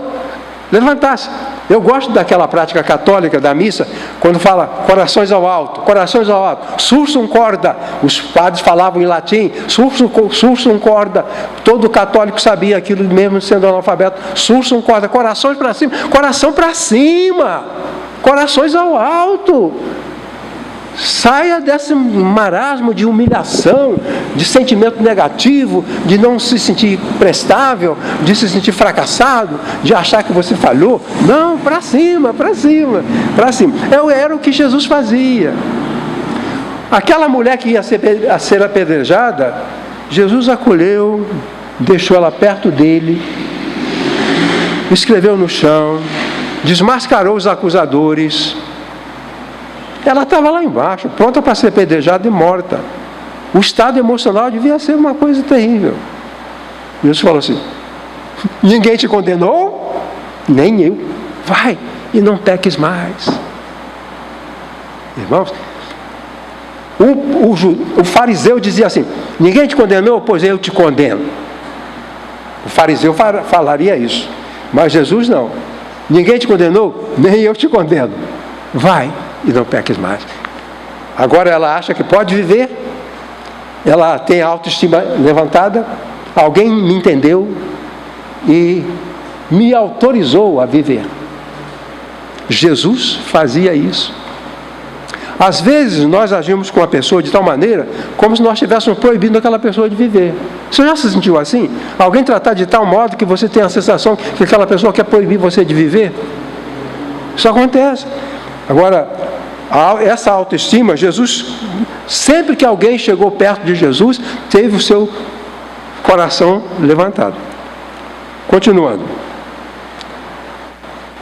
levantasse. Eu gosto daquela prática católica da missa, quando fala corações ao alto, sursum corda. Os padres falavam em latim, sursum corda. Todo católico sabia aquilo, mesmo sendo analfabeto. Sursum corda, corações para cima, coração para cima, corações ao alto. Saia desse marasmo de humilhação, de sentimento negativo, de não se sentir prestável, de se sentir fracassado, de achar que você falhou. Não, para cima, para cima, para cima. Era o que Jesus fazia. Aquela mulher que ia ser apedrejada, Jesus acolheu, deixou ela perto dele, escreveu no chão, desmascarou os acusadores. Ela estava lá embaixo, pronta para ser apedrejada e morta. O estado emocional devia ser uma coisa terrível. Jesus falou assim, ninguém te condenou? Nem eu. Vai e não peques mais. Irmãos, o fariseu dizia assim, ninguém te condenou? Pois eu te condeno. O fariseu falaria isso. Mas Jesus não. Ninguém te condenou? Nem eu te condeno. Vai e não peques mais. Agora ela acha que pode viver, ela tem a autoestima levantada, alguém me entendeu e me autorizou a viver. Jesus fazia isso. Às vezes nós agimos com a pessoa de tal maneira como se nós estivéssemos proibindo aquela pessoa de viver. Você já se sentiu assim? Alguém tratar de tal modo que você tem a sensação que aquela pessoa quer proibir você de viver? Isso acontece. Agora, essa autoestima, Jesus, sempre que alguém chegou perto de Jesus, teve o seu coração levantado. Continuando.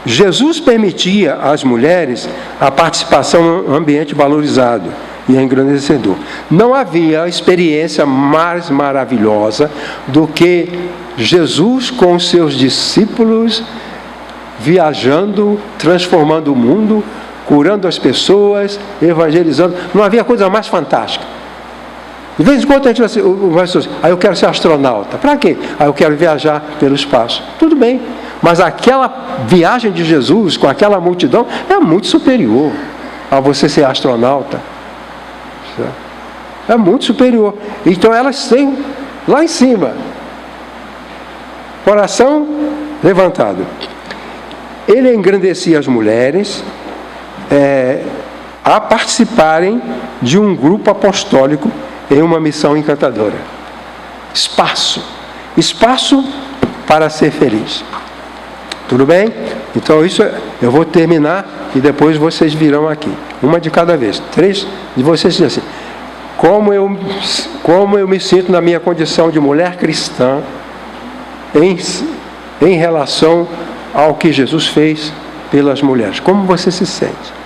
Jesus permitia às mulheres a participação em um ambiente valorizado e engrandecedor. Não havia experiência mais maravilhosa do que Jesus com os seus discípulos viajando, transformando o mundo, curando as pessoas, evangelizando. Não havia coisa mais fantástica. De vez em quando a gente vai assim, eu quero ser astronauta. Para quê? Eu quero viajar pelo espaço. Tudo bem. Mas aquela viagem de Jesus com aquela multidão é muito superior a você ser astronauta. É muito superior. Então elas têm lá em cima, coração levantado. Ele engrandecia as mulheres a participarem de um grupo apostólico em uma missão encantadora. Espaço para ser feliz. Tudo bem? Então isso eu vou terminar e depois vocês virão aqui. Uma de cada vez. 3 de vocês dizem assim, como eu me sinto na minha condição de mulher cristã em relação ao que Jesus fez pelas mulheres. Como você se sente?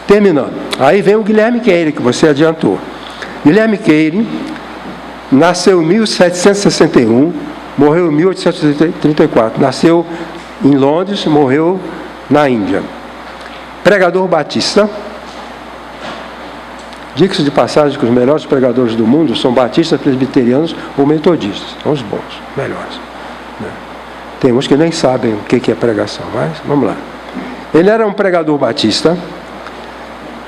Terminando. Aí vem o Guilherme Keire, que você adiantou. Guilherme Keire nasceu em 1761, morreu em 1834. Nasceu em Londres, morreu na Índia. Pregador batista. Diga-se de passagem que os melhores pregadores do mundo são batistas, presbiterianos ou metodistas. São os bons, melhores. Tem uns que nem sabem o que é pregação, mas vamos lá. Ele era um pregador batista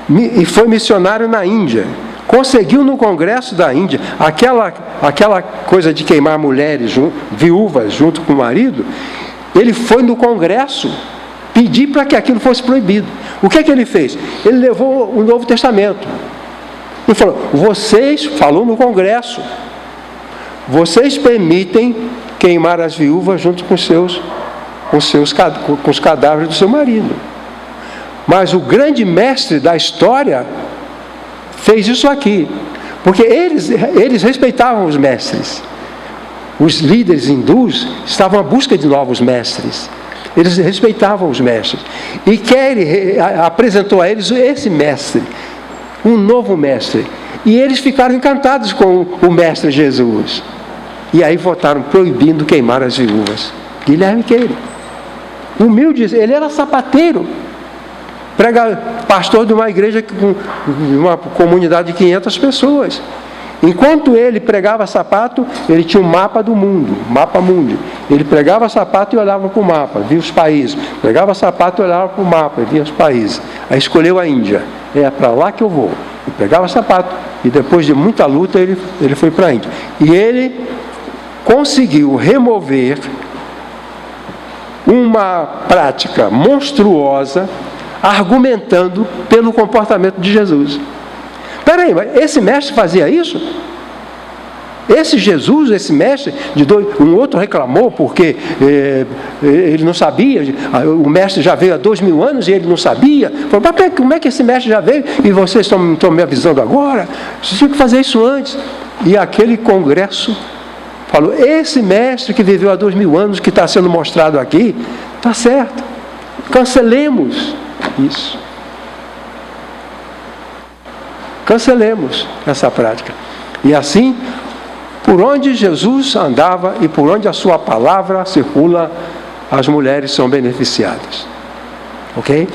e foi missionário na Índia. Conseguiu no Congresso da Índia aquela coisa de queimar mulheres, viúvas, junto com o marido. Ele foi no Congresso pedir para que aquilo fosse proibido. O que é que ele fez? Ele levou o Novo Testamento. Ele falou, falou no Congresso, vocês permitem queimar as viúvas junto com os cadáveres do seu marido. Mas o grande mestre da história fez isso aqui, porque eles respeitavam os mestres. Os líderes hindus estavam à busca de novos mestres. Eles respeitavam os mestres. E Carey apresentou a eles esse mestre, um novo mestre. E eles ficaram encantados com o mestre Jesus. E aí votaram proibindo queimar as viúvas. Guilherme Carey, humilde, ele era sapateiro, pastor de uma igreja com uma comunidade de 500 pessoas. Enquanto ele pregava sapato, ele tinha um mapa do mundo, mapa mundi. Ele pregava sapato e olhava para o mapa, via os países. Pregava sapato e olhava para o mapa, via os países. Aí escolheu a Índia. É para lá que eu vou. Ele pregava sapato e depois de muita luta ele foi para a Índia. E ele conseguiu remover uma prática monstruosa, argumentando pelo comportamento de Jesus. Peraí, mas esse mestre fazia isso? Esse Jesus, esse mestre, um outro reclamou porque ele não sabia, o mestre já veio há 2000 anos e ele não sabia. Falou, mas como é que esse mestre já veio e vocês estão me avisando agora? Vocês tinham que fazer isso antes. E aquele congresso falou, esse mestre que viveu há 2000 anos, que está sendo mostrado aqui, está certo. Cancelemos isso. Cancelemos essa prática. E assim, por onde Jesus andava e por onde a sua palavra circula, as mulheres são beneficiadas. Ok?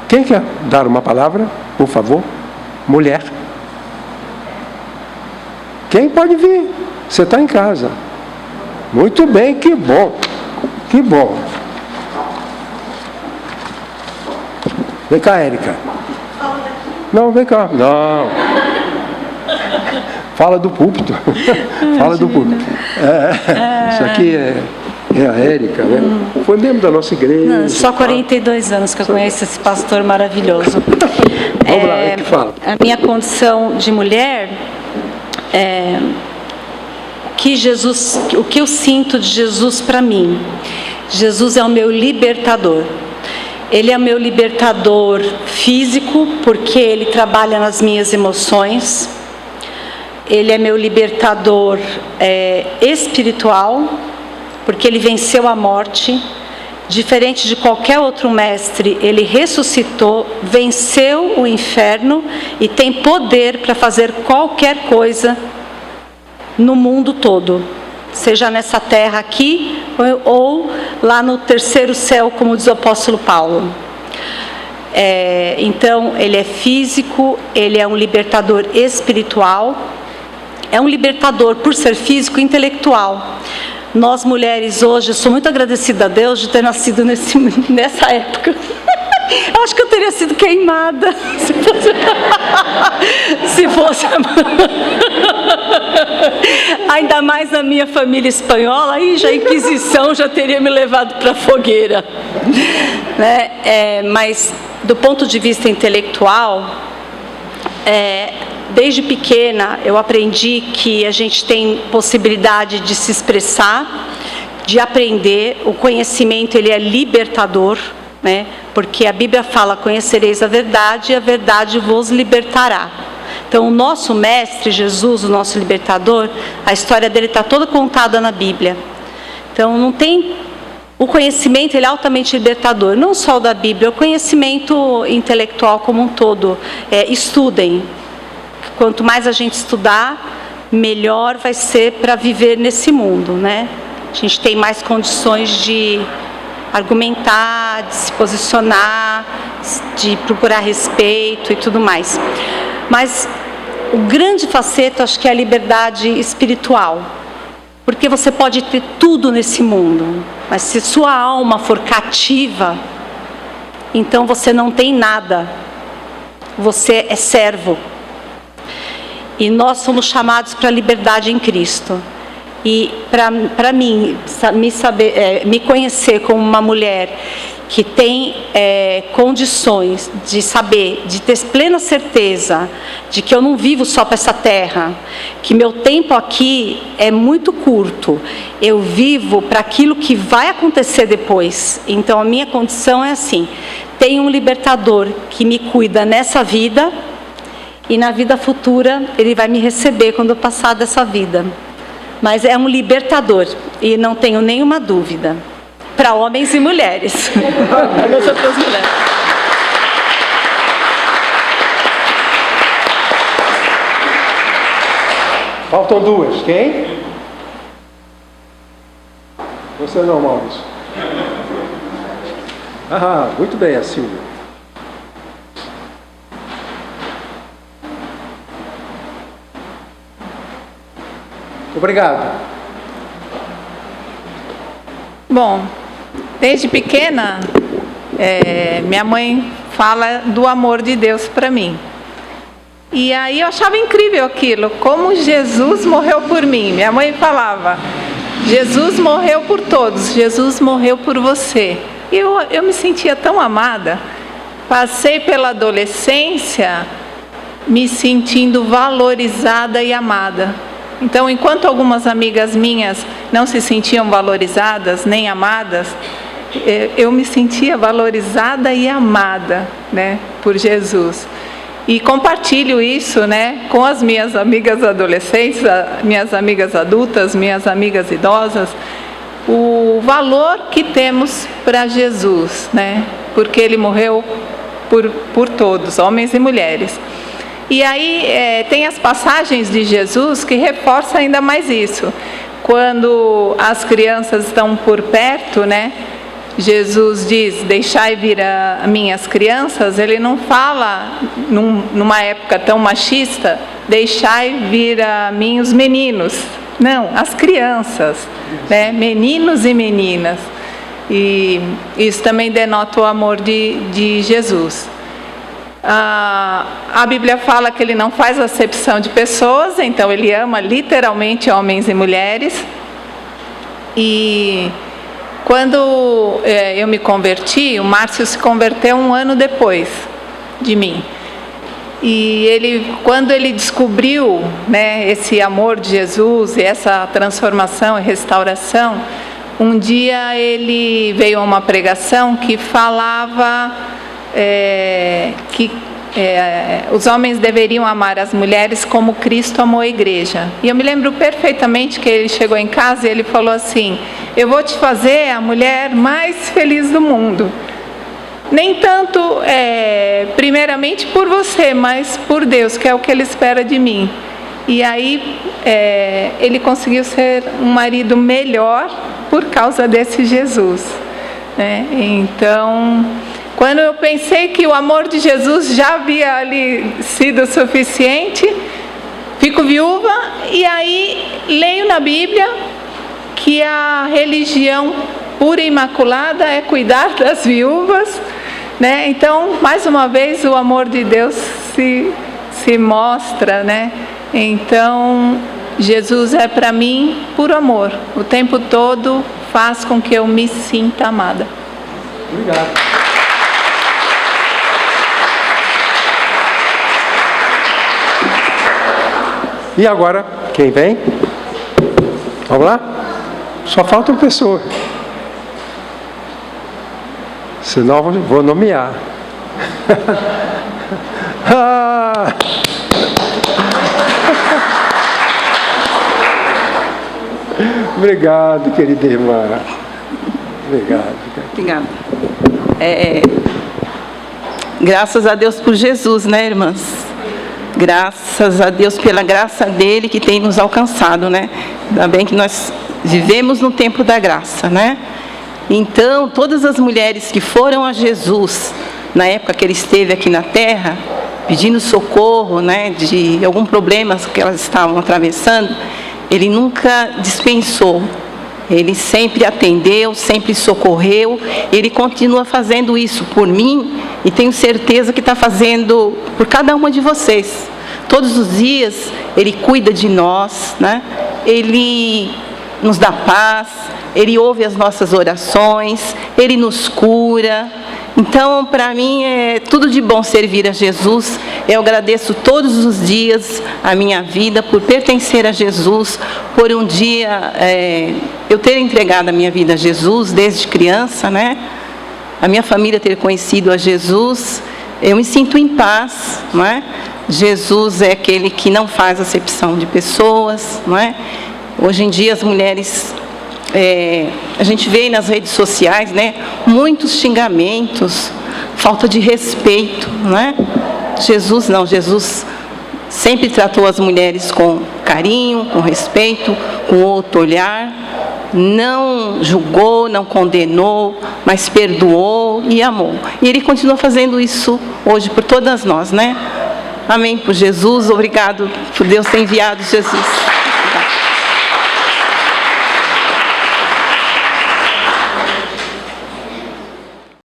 Quem quer dar uma palavra, por favor? Mulher. Quem pode vir? Você está em casa. Muito bem, que bom. Que bom. Vem cá, Érica. Não, vem cá. Não. Fala do púlpito. Fala do púlpito. Isso aqui é a Érica, né? Foi membro da nossa igreja. Não, só 42 anos que eu conheço esse pastor maravilhoso. Vamos lá, é que fala. A minha condição de mulher, o que eu sinto de Jesus para mim. Jesus é o meu libertador. Ele é o meu libertador físico, porque Ele trabalha nas minhas emoções. Ele é meu libertador espiritual, porque Ele venceu a morte. Diferente de qualquer outro mestre, Ele ressuscitou, venceu o inferno e tem poder para fazer qualquer coisa no mundo todo. Seja nessa terra aqui ou lá no terceiro céu, como diz o apóstolo Paulo. Então, ele é físico, ele é um libertador espiritual, é um libertador, por ser físico, intelectual. Nós mulheres hoje, eu sou muito agradecida a Deus de ter nascido nessa época. Eu acho que eu teria sido queimada se fosse ainda mais na minha família espanhola, aí já a Inquisição já teria me levado para a fogueira, né? Mas do ponto de vista intelectual, desde pequena eu aprendi que a gente tem possibilidade de se expressar, de aprender. O conhecimento, ele é libertador, né? Porque a Bíblia fala, conhecereis a verdade e a verdade vos libertará. Então o nosso mestre Jesus, o nosso libertador, a história dele está toda contada na Bíblia. Então não tem... O conhecimento, ele é altamente libertador, não só o da Bíblia, o conhecimento intelectual como um todo. Estudem. Quanto mais a gente estudar, melhor vai ser para viver nesse mundo, né? A gente tem mais condições de argumentar, de se posicionar, de procurar respeito e tudo mais. Mas o grande faceta, acho que é a liberdade espiritual. Porque você pode ter tudo nesse mundo, mas se sua alma for cativa, então você não tem nada. Você é servo. E nós somos chamados para a liberdade em Cristo. E para mim, me conhecer como uma mulher que tem condições de saber, de ter plena certeza de que eu não vivo só para essa terra, que meu tempo aqui é muito curto, eu vivo para aquilo que vai acontecer depois. Então a minha condição é assim: tem um libertador que me cuida nessa vida, e na vida futura ele vai me receber quando eu passar dessa vida. Mas é um libertador, e não tenho nenhuma dúvida. Para homens e mulheres. Nós outras mulheres. Faltam duas. Quem? Você não, Maurício. Ah, muito bem, a Silvia. Obrigado. Bom, desde pequena, minha mãe fala do amor de Deus para mim. E aí eu achava incrível aquilo, como Jesus morreu por mim. Minha mãe falava: Jesus morreu por todos, Jesus morreu por você. E eu me sentia tão amada. Passei pela adolescência me sentindo valorizada e amada. Então, enquanto algumas amigas minhas não se sentiam valorizadas nem amadas, eu me sentia valorizada e amada, né, por Jesus. E compartilho isso, né, com as minhas amigas adolescentes, minhas amigas adultas, minhas amigas idosas, o valor que temos para Jesus, né, porque Ele morreu por todos, homens e mulheres. E aí tem as passagens de Jesus que reforçam ainda mais isso. Quando as crianças estão por perto, né, Jesus diz: deixai vir a minhas crianças. Ele não fala, numa época tão machista, deixai vir a mim os meninos. Não, as crianças, né, meninos e meninas. E isso também denota o amor de Jesus. A Bíblia fala que Ele não faz acepção de pessoas, então Ele ama literalmente homens e mulheres. E quando eu me converti, o Márcio se converteu 1 ano depois de mim. E quando ele descobriu, né, esse amor de Jesus e essa transformação e restauração, um dia ele veio a uma pregação que falava que os homens deveriam amar as mulheres como Cristo amou a igreja. E eu me lembro perfeitamente que ele chegou em casa e ele falou assim: eu vou te fazer a mulher mais feliz do mundo. Nem tanto, primeiramente por você, mas por Deus, que é o que Ele espera de mim. E aí ele conseguiu ser um marido melhor por causa desse Jesus, né? Então, quando eu pensei que o amor de Jesus já havia ali sido suficiente, fico viúva e aí leio na Bíblia que a religião pura e imaculada é cuidar das viúvas, né? Então, mais uma vez, o amor de Deus se mostra, né? Então, Jesus é para mim puro amor. O tempo todo faz com que eu me sinta amada. Obrigado. E agora, quem vem? Vamos lá? Só falta uma pessoa. Senão eu vou nomear. Obrigado, querida irmã. Obrigado. Obrigada. Graças a Deus por Jesus, né, irmãs? Graças a Deus pela graça dele que tem nos alcançado, né? Ainda bem que nós vivemos no tempo da graça, né? Então, todas as mulheres que foram a Jesus na época que ele esteve aqui na terra, pedindo socorro, né, de algum problema que elas estavam atravessando, ele nunca dispensou. Ele sempre atendeu, sempre socorreu. Ele continua fazendo isso por mim e tenho certeza que está fazendo por cada uma de vocês. Todos os dias Ele cuida de nós, né? Ele nos dá paz, Ele ouve as nossas orações, Ele nos cura. Então, para mim, é tudo de bom servir a Jesus. Eu agradeço todos os dias a minha vida por pertencer a Jesus, por um dia eu ter entregado a minha vida a Jesus desde criança, né? A minha família ter conhecido a Jesus. Eu me sinto em paz, não é? Jesus é aquele que não faz acepção de pessoas, não é? Hoje em dia as mulheres, a gente vê nas redes sociais, né, muitos xingamentos, falta de respeito, não é? Jesus não, Jesus sempre tratou as mulheres com carinho, com respeito, com outro olhar, não julgou, não condenou, mas perdoou e amou. E Ele continua fazendo isso hoje por todas nós, né? Amém por Jesus, obrigado por Deus ter enviado Jesus. Obrigado.